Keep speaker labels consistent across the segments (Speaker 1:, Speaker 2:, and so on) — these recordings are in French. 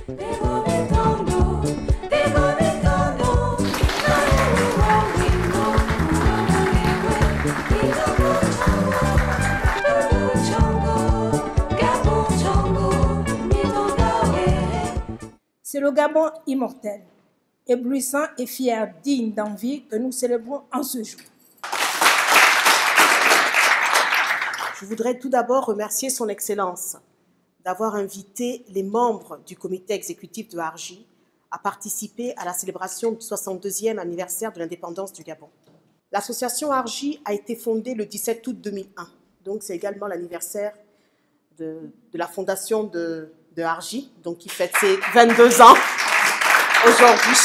Speaker 1: C'est le Gabon immortel, éblouissant et fier, digne d'envie que nous célébrons en ce jour.
Speaker 2: Je voudrais tout d'abord remercier son Excellence d'avoir invité les membres du comité exécutif de Argy à participer à la célébration du 62e anniversaire de l'indépendance du Gabon. L'association Argy a été fondée le 17 août 2001, donc c'est également l'anniversaire de la fondation de Argy, donc qui fête ses 22 ans aujourd'hui.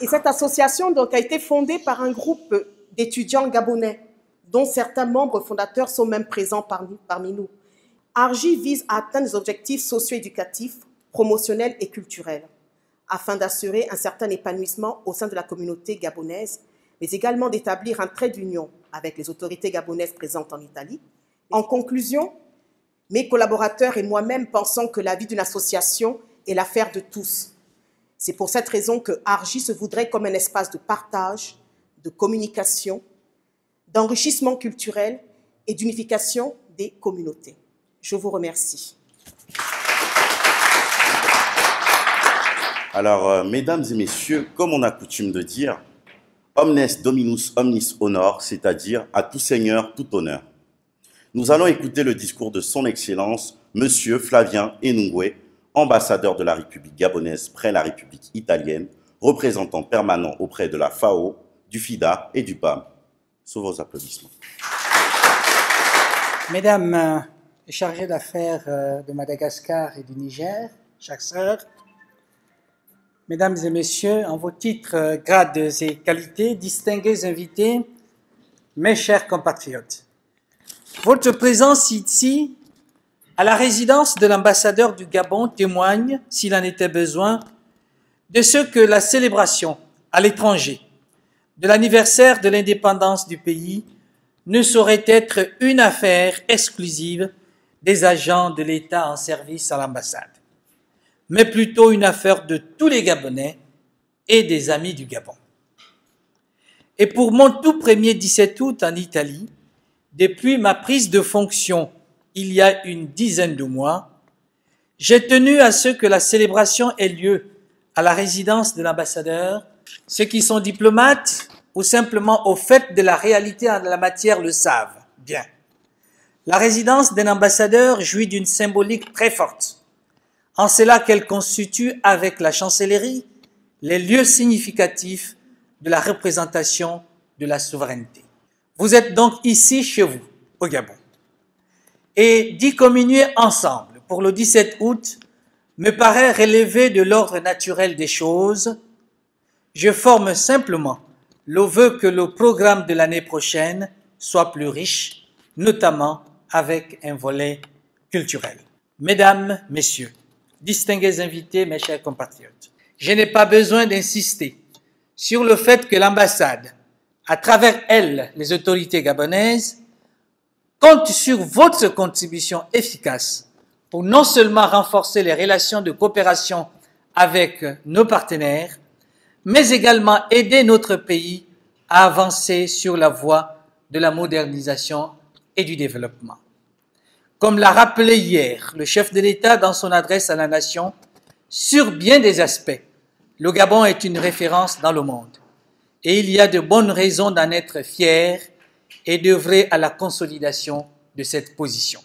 Speaker 2: Et cette association donc, a été fondée par un groupe d'étudiants gabonais, dont certains membres fondateurs sont même présents parmi nous. Argy vise à atteindre des objectifs socio-éducatifs, promotionnels et culturels, afin d'assurer un certain épanouissement au sein de la communauté gabonaise, mais également d'établir un trait d'union avec les autorités gabonaises présentes en Italie. En conclusion, mes collaborateurs et moi-même pensons que la vie d'une association est l'affaire de tous. C'est pour cette raison que Argy se voudrait comme un espace de partage, de communication, d'enrichissement culturel et d'unification des communautés. Je vous remercie.
Speaker 3: Alors, mesdames et messieurs, comme on a coutume de dire, omnes dominus omnis honor, c'est-à-dire à tout seigneur, tout honneur. Nous allons écouter le discours de son Excellence, Monsieur Flavien Enungwe, ambassadeur de la République gabonaise près la République italienne, représentant permanent auprès de la FAO, du FIDA et du PAM. Sous vos applaudissements.
Speaker 4: Mesdames les chargées d'affaires de Madagascar et du Niger, chers sœurs, Mesdames et Messieurs, en vos titres, grades et qualités, distingués invités, mes chers compatriotes, votre présence ici, à la résidence de l'ambassadeur du Gabon, témoigne, s'il en était besoin, de ce que la célébration à l'étranger de l'anniversaire de l'indépendance du pays ne saurait être une affaire exclusive des agents de l'État en service à l'ambassade, mais plutôt une affaire de tous les Gabonais et des amis du Gabon. Et pour mon tout premier 17 août en Italie, depuis ma prise de fonction il y a une dizaine de mois, j'ai tenu à ce que la célébration ait lieu à la résidence de l'ambassadeur. Ceux qui sont diplomates ou simplement au fait de la réalité en la matière le savent bien. La résidence d'un ambassadeur jouit d'une symbolique très forte, en cela qu'elle constitue avec la chancellerie les lieux significatifs de la représentation de la souveraineté. Vous êtes donc ici chez vous, au Gabon. Et d'y communier ensemble pour le 17 août me paraît relever de l'ordre naturel des choses. Je forme simplement le vœu que le programme de l'année prochaine soit plus riche, notamment avec un volet culturel. Mesdames, Messieurs, distingués invités, mes chers compatriotes, je n'ai pas besoin d'insister sur le fait que l'ambassade, à travers elle, les autorités gabonaises, compte sur votre contribution efficace pour non seulement renforcer les relations de coopération avec nos partenaires, mais également aider notre pays à avancer sur la voie de la modernisation et du développement. Comme l'a rappelé hier le chef de l'État dans son adresse à la nation, sur bien des aspects, le Gabon est une référence dans le monde. Et il y a de bonnes raisons d'en être fier et d'œuvrer à la consolidation de cette position.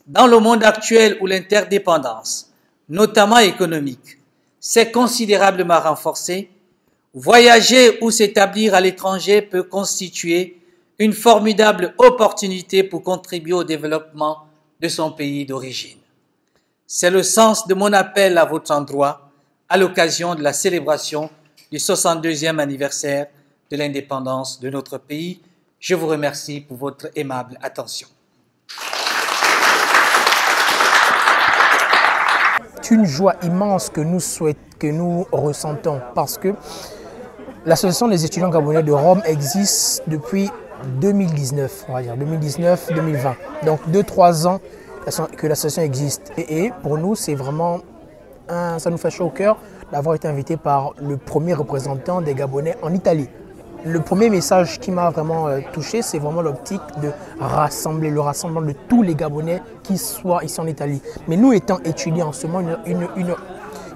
Speaker 4: Dans le monde actuel où l'interdépendance, notamment économique, s'est considérablement renforcée, voyager ou s'établir à l'étranger peut constituer une formidable opportunité pour contribuer au développement de son pays d'origine. C'est le sens de mon appel à votre endroit à l'occasion de la célébration du 62e anniversaire de l'indépendance de notre pays. Je vous remercie pour votre aimable attention.
Speaker 5: C'est une joie immense que nous ressentons parce que l'association des étudiants gabonais de Rome existe depuis 2019, on va dire 2019-2020. Donc 2-3 ans que l'association existe. Et pour nous, c'est vraiment, ça nous fait chaud au cœur d'avoir été invité par le premier représentant des Gabonais en Italie. Le premier message qui m'a vraiment touché, c'est vraiment l'optique de rassembler, le rassemblement de tous les Gabonais qui soient ici en Italie. Mais nous étant étudiants, seulement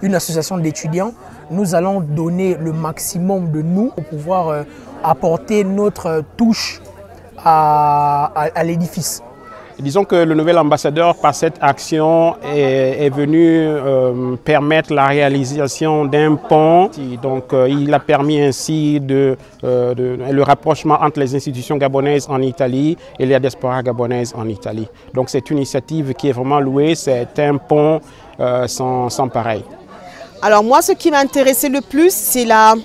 Speaker 5: une association d'étudiants, nous allons donner le maximum de nous pour pouvoir apporter notre touche à l'édifice.
Speaker 6: Disons que le nouvel ambassadeur, par cette action, est venu permettre la réalisation d'un pont. Donc, il a permis ainsi le rapprochement entre les institutions gabonaises en Italie et la diaspora gabonaise en Italie. Donc, c'est une initiative qui est vraiment louée. C'est un pont sans pareil.
Speaker 2: Alors moi, ce qui m'a intéressé le plus, c'est la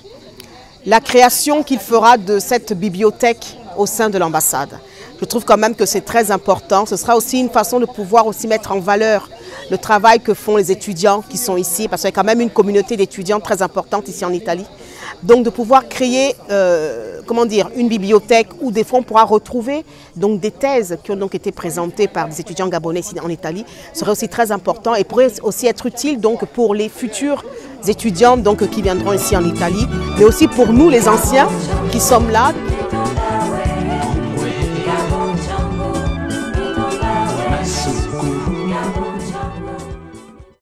Speaker 2: création qu'il fera de cette bibliothèque au sein de l'ambassade. Je trouve quand même que c'est très important. Ce sera aussi une façon de pouvoir aussi mettre en valeur le travail que font les étudiants qui sont ici, parce qu'il y a quand même une communauté d'étudiants très importante ici en Italie. Donc de pouvoir créer une bibliothèque où des fois on pourra retrouver donc, des thèses qui ont donc été présentées par des étudiants gabonais ici en Italie serait aussi très important et pourrait aussi être utile donc, pour les futurs étudiants donc, qui viendront ici en Italie, mais aussi pour nous les anciens qui sommes là.